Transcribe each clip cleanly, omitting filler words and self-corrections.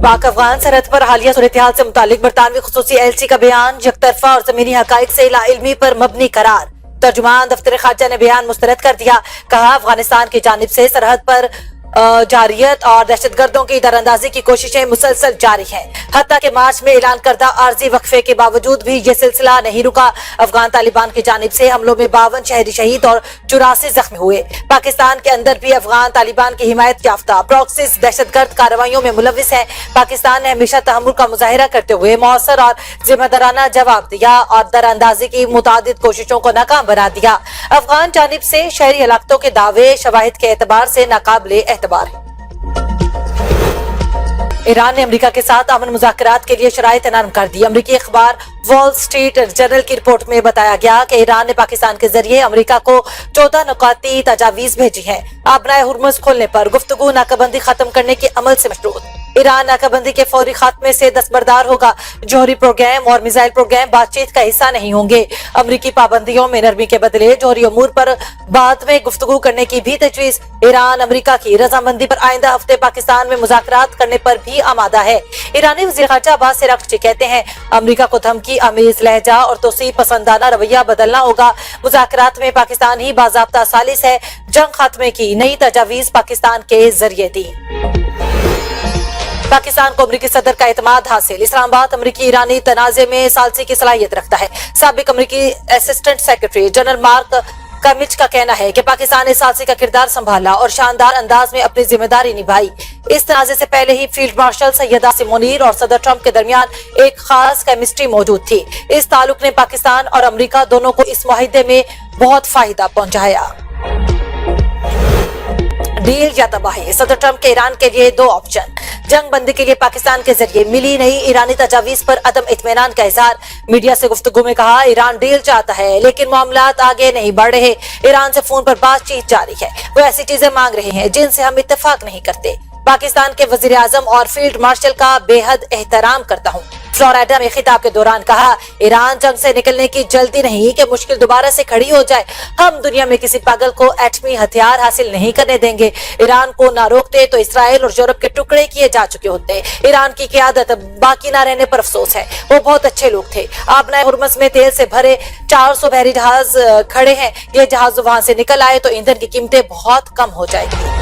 पाक अफगान सरहद पर हालिया सूरत-ए-हाल से मुतालिक बरतानवी खुसूसी एलची का बयान यकतरफा और जमीनी हकाइक से लाइल्मी पर मबनी करार। तर्जुमान दफ्तर खारजा ने बयान मुस्तरद कर दिया। कहा, अफगानिस्तान की जानिब से सरहद पर जारियत और दहशतगर्दों की दरअंदाजी की कोशिशें मुसलसल जारी हैं। हत्ता के मार्च में ऐलान करदा आर्जी वक्फे के बावजूद भी ये सिलसिला नहीं रुका। अफगान तालिबान की जानिब से हमलों में 52 शहरी शहीद और 84 जख्मी हुए। पाकिस्तान के अंदर भी अफगान तालिबान की हिमायत याफ्ता प्रॉक्सीज दहशतगर्द कार्रवाइयों में मुलविस है। पाकिस्तान ने हमेशा तहम्मुल का मुजाहिरा करते हुए मौसर और जिम्मेदाराना जवाब दिया और दरअंदाजी की मुतादिद कोशिशों को नाकाम बना दिया। अफगान जानिब से शहरी हलाकतों के दावे शवाहिद के एतबार से नाकाबिले एतबार है। ईरान ने अमेरिका के साथ अमन मुज़ाकरात के लिए शराइत नरम कर दी। अमेरिकी अखबार वॉल स्ट्रीट जर्नल की रिपोर्ट में बताया गया कि ईरान ने पाकिस्तान के जरिए अमेरिका को 14 नुकाती तजावीज भेजी है। आबनाए हुर्मुज़ खोलने पर गुफ्तगू नाकाबंदी खत्म करने के अमल से मशरूत। ईरान नाकाबंदी के फौरी खात्मे से दस्तबरदार होगा। जौहरी प्रोग्राम और मिसाइल प्रोग्राम बातचीत का हिस्सा नहीं होंगे। अमरीकी पाबंदियों में नरमी के बदले जौहरी अमूर पर बाद में गुफ्तगू करने की भी तजवीज। ईरान अमरीका की रजामंदी पर आइंदा हफ्ते पाकिस्तान में मुज़ाकरात करने पर भी आमादा है। ईरानी वज़ीर ख़ारजा अब्बास अराग़ची कहते हैं, अमरीका को धमकी आमेज लहजा और तोसीब पसंदाना रवैया बदलना होगा। मुज़ाकरात में पाकिस्तान ही बाज़ाब्ता सालिस है। जंग खात्मे की नई तजावीज पाकिस्तान के जरिए दी। पाकिस्तान को अमरीकी सदर का एतमाद हासिल। इस्लामाबाद अमरीकी ईरानी तनाज़े में सालसी की सलाहियत रखता है। साबिक अमरीकी असिस्टेंट सेक्रेटरी जनरल मार्क कमिच का कहना है कि पाकिस्तान ने सालसी का किरदार संभाला और शानदार अंदाज में अपनी जिम्मेदारी निभाई। इस तनाज़े से पहले ही फील्ड मार्शल सैयद आसिम मुनीर और सदर ट्रंप के दरमियान एक खास केमिस्ट्री मौजूद थी। इस ताल्लुक ने पाकिस्तान और अमरीका दोनों को इस मुआहिदे में बहुत फायदा पहुंचाया। डील या तबाही, सदर ट्रंप के ईरान के लिए दो ऑप्शन। जंग बंदी के लिए पाकिस्तान के जरिए मिली नई ईरानी तजावीज पर अदम इत्मीनान का इजहार। मीडिया से गुफ्तगू में कहा, ईरान डील चाहता है लेकिन मामलात आगे नहीं बढ़ रहे। ईरान से फोन पर बातचीत जारी है। वो ऐसी चीजें मांग रहे हैं जिनसे हम इत्तेफाक नहीं करते। पाकिस्तान के वजीर आजम और फील्ड मार्शल का बेहद एहतराम करता हूँ। फ्लोरिडा में खिताब के दौरान कहा, ईरान जंग से निकलने की जल्दी नहीं कि मुश्किल दोबारा से खड़ी हो जाए। हम दुनिया में किसी पागल को एटमी हथियार हासिल नहीं करने देंगे। ईरान को ना रोकते तो इसराइल और यूरोप के टुकड़े किए जा चुके होते। ईरान की क़यादत बाकी ना रहने पर अफसोस है। वो बहुत अच्छे लोग थे। आबनाए हुर्मुज़ में तेल से भरे 400 बहरी जहाज खड़े हैं। ये जहाज वहां से निकल आए तो ईंधन की कीमतें बहुत कम हो जाएगी।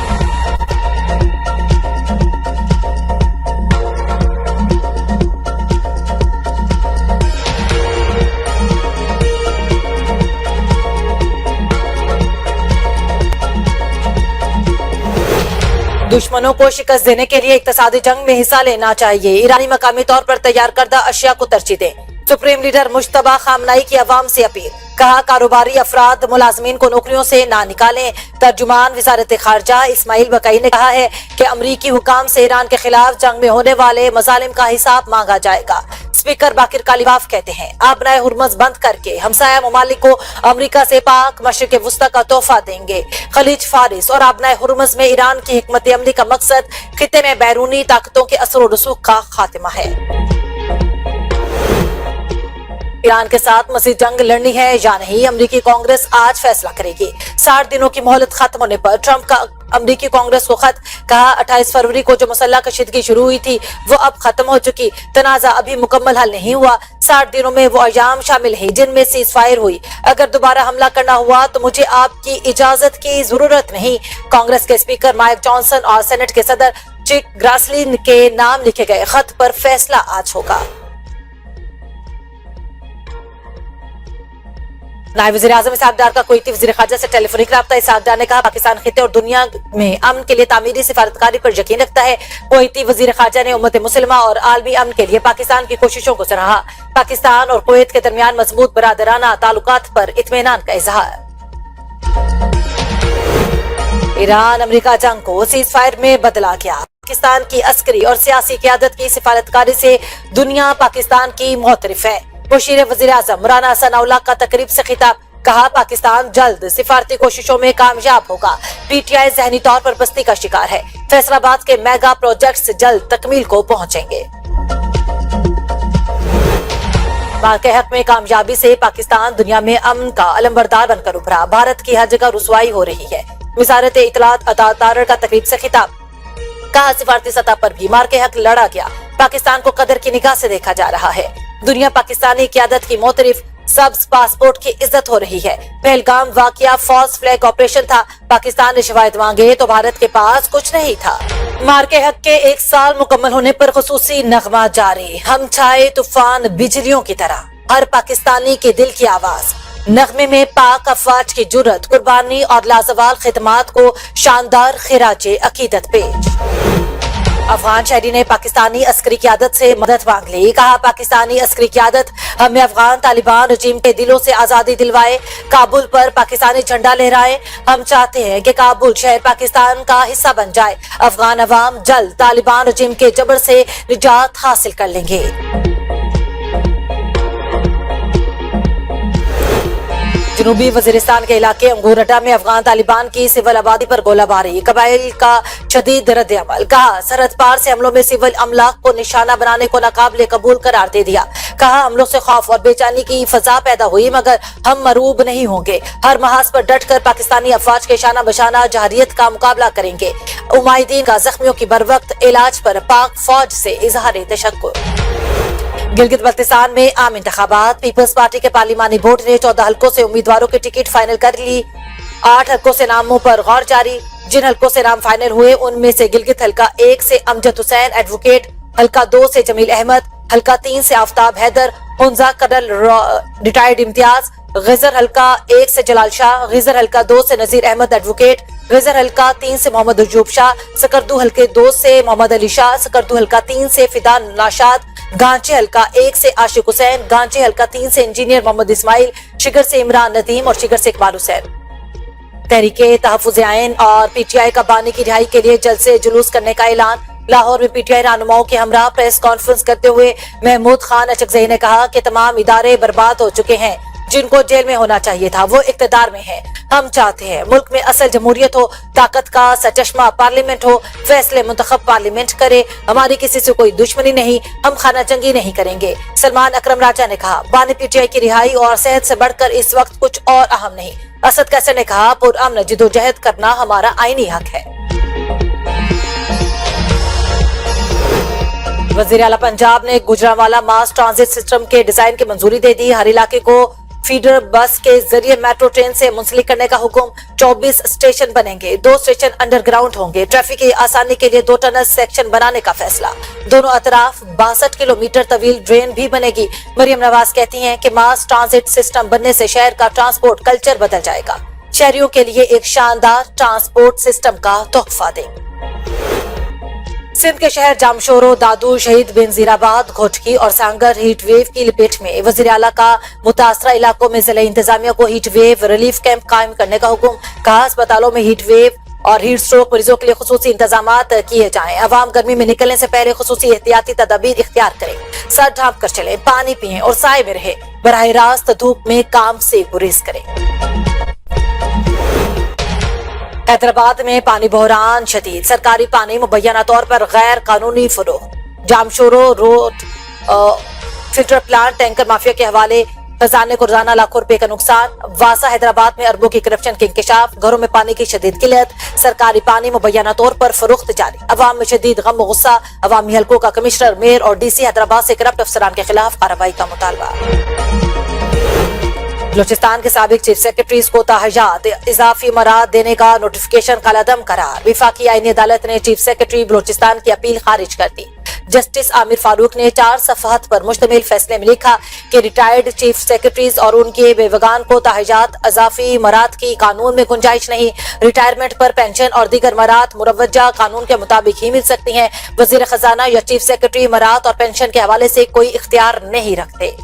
दुश्मनों को शिकस्त देने के लिए इक्तिसादी जंग में हिस्सा लेना चाहिए। ईरानी मकामी तौर पर तैयार करदा अशिया को तरजीह दें। सुप्रीम लीडर मुश्तबा खामनाई की अवाम से अपील। कहा, कारोबारी अफराद मुलाजमीन को नौकरियों से ना निकालें। तर्जुमान वजारत खारजा इस्माइल बकई ने कहा है कि अमरीकी हुकाम से ईरान के खिलाफ जंग में होने वाले मजालिम का हिसाब मांगा जाएगा। स्पीकर बाकिर कालीबाफ कहते हैं, आबनाए हुर्मुज़ बंद करके हमसाया ममालिक को अमरीका से पाक मशरिक़ वुस्ता का तोहफा देंगे। खलीज फारिस और आबनाए हुर्मुज़ में ईरान की हिकमत अमली का मकसद खित्ते में बैरूनी ताकतों के असर और रसूख का खात्मा है। ईरान के साथ मज़ीद जंग लड़नी है या नहीं, अमरीकी कांग्रेस आज फैसला करेगी। 60 दिनों की मोहलत खत्म होने पर ट्रंप का अमरीकी कांग्रेस को खत। कहा, 28 फरवरी को जो मुसल्लह कशीदगी शुरू हुई थी वो अब खत्म हो चुकी। तनाज़ा अभी मुकम्मल हल नहीं हुआ। 60 दिनों में वो अयाम शामिल है जिनमें सीज फायर हुई। अगर दोबारा हमला करना हुआ तो मुझे आपकी इजाजत की जरूरत नहीं। कांग्रेस के स्पीकर माइक जॉनसन और सेनेट के सदर चिक ग्रासली के नाम लिखे गए खत पर फैसला आज होगा। नायब वज़ीर आज़म इसहाक डार का कुवैती वज़ीर ख़ारजा से टेलीफोनिक राब्ता। इसहाक डार ने कहा, पाकिस्तान खित्ते और दुनिया में अमन के लिए तामीरी सिफारतकारी पर यकीन रखता है। कुवैती वज़ीर ख़ारजा ने उम्मत मुस्लिमा और आलमी अमन के लिए पाकिस्तान की कोशिशों को सराहा। पाकिस्तान और कुवैत के दरमियान मजबूत बरादराना ताल्लुकात पर इत्मीनान का इजहार। ईरान अमेरिका जंग को सीज फायर में बदला गया। पाकिस्तान की अस्करी और सियासी क़यादत की सिफारतकारी से दुनिया पाकिस्तान की मोहतरफ है। मुशीर वज़ीर आज़म मौलाना सनाउल्लाह का तकरीब से खिताब। कहा, पाकिस्तान जल्द सिफारती कोशिशों में कामयाब होगा। पीटीआई ज़हनी तौर पर बस्ती का शिकार है। फैसलाबाद के मेगा प्रोजेक्ट्स जल्द तकमील को पहुंचेंगे। भारत के हक में कामयाबी से पाकिस्तान दुनिया में अमन का अलमबरदार बनकर उभरा। भारत की हर जगह रुसवाई हो रही है। वज़ारत इत्तलात अता तारर का तकरीब से खिताब। कहा सिफारती सतह पर भी मार के हक लड़ा गया, पाकिस्तान को कदर की निगाह से देखा जा रहा है। दुनिया पाकिस्तानी क़यादत की मोतरिफ, सब्ज पासपोर्ट की इज्जत हो रही है। पहलगाम वाकया फॉल्स फ्लैग ऑपरेशन था, पाकिस्तान ने शवाहिद मांगे तो भारत के पास कुछ नहीं था। मार के हक के 1 साल मुकम्मल होने पर खुसूसी नगमा जारी, हम छाए तूफान बिजलियों की तरह, हर पाकिस्तानी के दिल की आवाज। नगमे में पाक अफवाज की जुर्रत, कुर्बानी और लाजवाल खिदमात को शानदार खिराजे अकीदत पेश। अफगान शहरी ने पाकिस्तानी अस्करी क़यादत से मदद मांग ली, कहा पाकिस्तानी अस्करी क़यादत हमें अफगान तालिबान रजीम के दिलों से आजादी दिलवाए, काबुल पर पाकिस्तानी झंडा लहराए। हम चाहते हैं कि काबुल शहर पाकिस्तान का हिस्सा बन जाए। अफगान अवाम जल्द तालिबान रजीम के जबर से निजात हासिल कर लेंगे। जनूबी वजीरिस्तान के इलाके अंगूरटा में अफगान तालिबान की सिविल आबादी पर गोलाबारी, कबाइल का शदीद रद्द अमल। कहा सरहद पार से हमलों में सिविल अमलाक को निशाना बनाने को नाकाबिले कबूल करार दे दिया। कहा हमलों से खौफ और बेचैनी की फजा पैदा हुई, मगर हम मरूब नहीं होंगे। हर महाज पर डट कर पाकिस्तानी अफवाज के शाना बशाना जहरियत का मुकाबला करेंगे। उमाइदीन का जख्मियों की बर वक्त इलाज पर पाक फौज से इजहार तशक्कुर। गिलगित बल्तिस्तान में आम इंतखाबात, पीपल्स पार्टी के पार्लिमानी बोर्ड ने 14 हल्कों से उम्मीदवारों की टिकट फाइनल कर ली। 8 हल्कों से नामों पर गौर जारी। जिन हल्कों से नाम फाइनल हुए उनमें से गिलगित हल्का 1 से अमजद हुसैन एडवोकेट, हल्का 2 से जमील अहमद, हल्का 3 से आफ्ताब हैदर, हुंजा कर्नल रिटायर्ड इम्तियाज, गिजर हल्का 1 से जलाल शाह, गिजर हल्का 2 से नजीर अहमद एडवोकेट, गिजर हल्का 3 से मोहम्मद अजूब शाह, सकरदू हल्के 2 से मोहम्मद अली शाह, सकरदू हल्का 3 से फिदा नाशाद, गांचे हल्का 1 से आशिक हुसैन, गांचे हल्का 3 से इंजीनियर मोहम्मद इस्माइल, शिगर से इमरान नदीम और शिगर से इकबाल हुसैन। तहरीके तहफ्फुज़ आइन और पीटीआई का बानी की रिहाई के लिए जल्द से जुलूस करने का ऐलान। लाहौर में पीटीआई रहनुमाओं के हमरा प्रेस कॉन्फ्रेंस करते हुए महमूद खान अचकज़ई ने कहा कि तमाम इदारे बर्बाद हो चुके हैं, जिनको जेल में होना चाहिए था वो इक़्तिदार में है। हम चाहते हैं मुल्क में असल जमहूरियत हो, ताकत का सचश्मा पार्लियामेंट हो, फैसले मुंतखब पार्लियामेंट करे। हमारी किसी से कोई दुश्मनी नहीं, हम खाना जंगी नहीं करेंगे। सलमान अकरम राजा ने कहा बानी पीटीआई की रिहाई और सेहत से बढ़कर इस वक्त कुछ और अहम नहीं। असद कैसर ने कहा पुरअमन जिदोजहद करना हमारा आईनी हक है। वज़ीर आला पंजाब ने गुजरांवाला मास ट्रांजिट सिस्टम के डिजाइन की मंजूरी दे दी। हर इलाके को फीडर बस के जरिए मेट्रो ट्रेन से मुंसलिक करने का हुक्म। 24 स्टेशन बनेंगे, 2 स्टेशन अंडरग्राउंड होंगे। ट्रैफिक की आसानी के लिए 2 टनल सेक्शन बनाने का फैसला। दोनों अतराफ 62 किलोमीटर तवील ड्रेन भी बनेगी। मरियम नवाज कहती हैं कि मास ट्रांजिट सिस्टम बनने से शहर का ट्रांसपोर्ट कल्चर बदल जाएगा। शहरियों के लिए एक शानदार ट्रांसपोर्ट सिस्टम का तोहफा देंगे। सिंध के शहर जामशोरो, दादू, शहीद बेनजीराबाद, घोटकी और सांगर हीट वेव की लपेट में। वज़ीर आला का मुतासरा इलाकों में जिला इंतजामिया को हीट वेव रिलीफ कैंप कायम करने का हुक्म। कहा अस्पतालों में हीट वेव और हीट स्ट्रोक मरीजों के लिए खुसूसी इंतजामात किए जाएं। अवाम गर्मी में निकलने से पहले खुसूसी एहतियाती तदाबीर इख्तियार करें। सर ढांप कर चलें, पानी पिएं और साए में रहें। बराह रास्त धूप में काम से गुरेज करें। हैदराबाद में पानी बहरान शदीद, सरकारी पानी मुबैना तौर पर गैर कानूनी फरोख्त। Jamshoro road filter plant tanker mafia के हवाले, खजाने को रोजाना लाखों रुपए का नुकसान। वासा हैदराबाद में अरबों की करप्शन के इंकशाफ, घरों में पानी की शदीद किल्लत, सरकारी पानी मुबैना तौर पर फरोख्त जारी। अवाम में शदीद गम गुस्सा, अवामी हल्कों का कमिश्नर, मेयर और डीसी हैदराबाद से करप्ट अफसरान के खिलाफ कार्रवाई का मुतालबा। बलोचिस्तान के साबिक चीफ सेक्रेटरीज को ताहजात इजाफी मराद देने का नोटिफिकेशन कलअदम करार। विफाकी आईनी अदालत ने चीफ सेक्रेटरी बलोचिस्तान की अपील खारिज कर दी। जस्टिस आमिर फारूक ने 4 सफ़हात पर मुश्तमिल फैसले में लिखा कि रिटायर्ड चीफ सेक्रेटरीज और उनके बेवगान को ताहजात इजाफी मराद की कानून में गुंजाइश नहीं। रिटायरमेंट पर पेंशन और दीगर मराद मुरवजा कानून के मुताबिक ही मिल सकती हैं। वजीर खजाना या चीफ सेक्रेटरी मराद और पेंशन के हवाले से कोई इख्तियार नहीं रखते।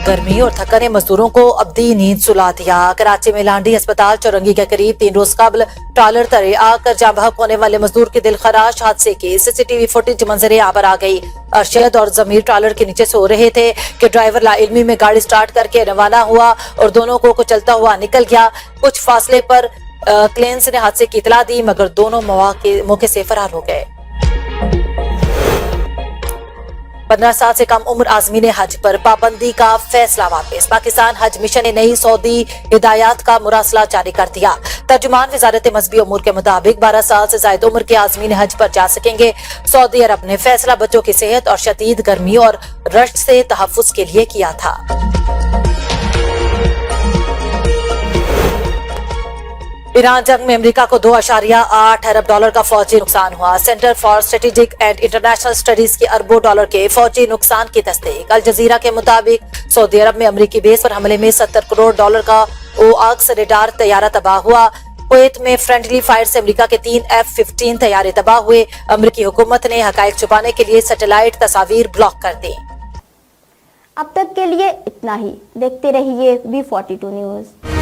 गर्मी और थकन ने मजदूरों को अब्दी नींद सुला दिया। कराची में लांडी अस्पताल चौरंगी के करीब 3 रोज कबल ट्रॉलर तले आकर जाँ बहक होने वाले मजदूर के दिलखराश हादसे की सीसीटीवी फुटेज मंजरे आवर आ गई। अरशद और जमीर ट्रॉलर के नीचे सो रहे थे कि ड्राइवर लाइल्मी में गाड़ी स्टार्ट करके रवाना हुआ और दोनों को कुचलता हुआ निकल गया। कुछ फासले पर क्लेंस ने हादसे की इतला दी, मगर दोनों मौके से फरार हो गए। 15 साल से कम उम्र आज़मीन हज पर पाबंदी का फैसला वापस। पाकिस्तान हज मिशन ने नई सऊदी हिदायत का मुरासला जारी कर दिया। तर्जुमान वजारत मजहबी उमूर के मुताबिक 12 साल से ज्यादा उम्र के आज़मीन हज पर जा सकेंगे। सऊदी अरब ने फैसला बच्चों की सेहत और शदीद गर्मी और रश्क से तहफ़्फ़ुज़ के लिए किया था। ईरान जंग में अमेरिका को $2.8 अरब का फौजी नुकसान हुआ। Centre for strategic and international studies के अरबों डॉलर के फौजी नुकसान की तस्दीक। अल जजीरा के मुताबिक सऊदी अरब में अमेरिकी बेस पर हमले में $70 करोड़ का ओआक्स रेडार तैयारा तबाह हुआ। कुवैत में फ्रेंडली फायर से अमेरिका के 3 F-15 तैयारे तबाह हुए। अमेरिकी हुकूमत ने हकायक छुपाने के लिए सैटेलाइट तस्वीर ब्लॉक कर दी। अब तक के लिए इतना ही। देखते रहिए V42 न्यूज़।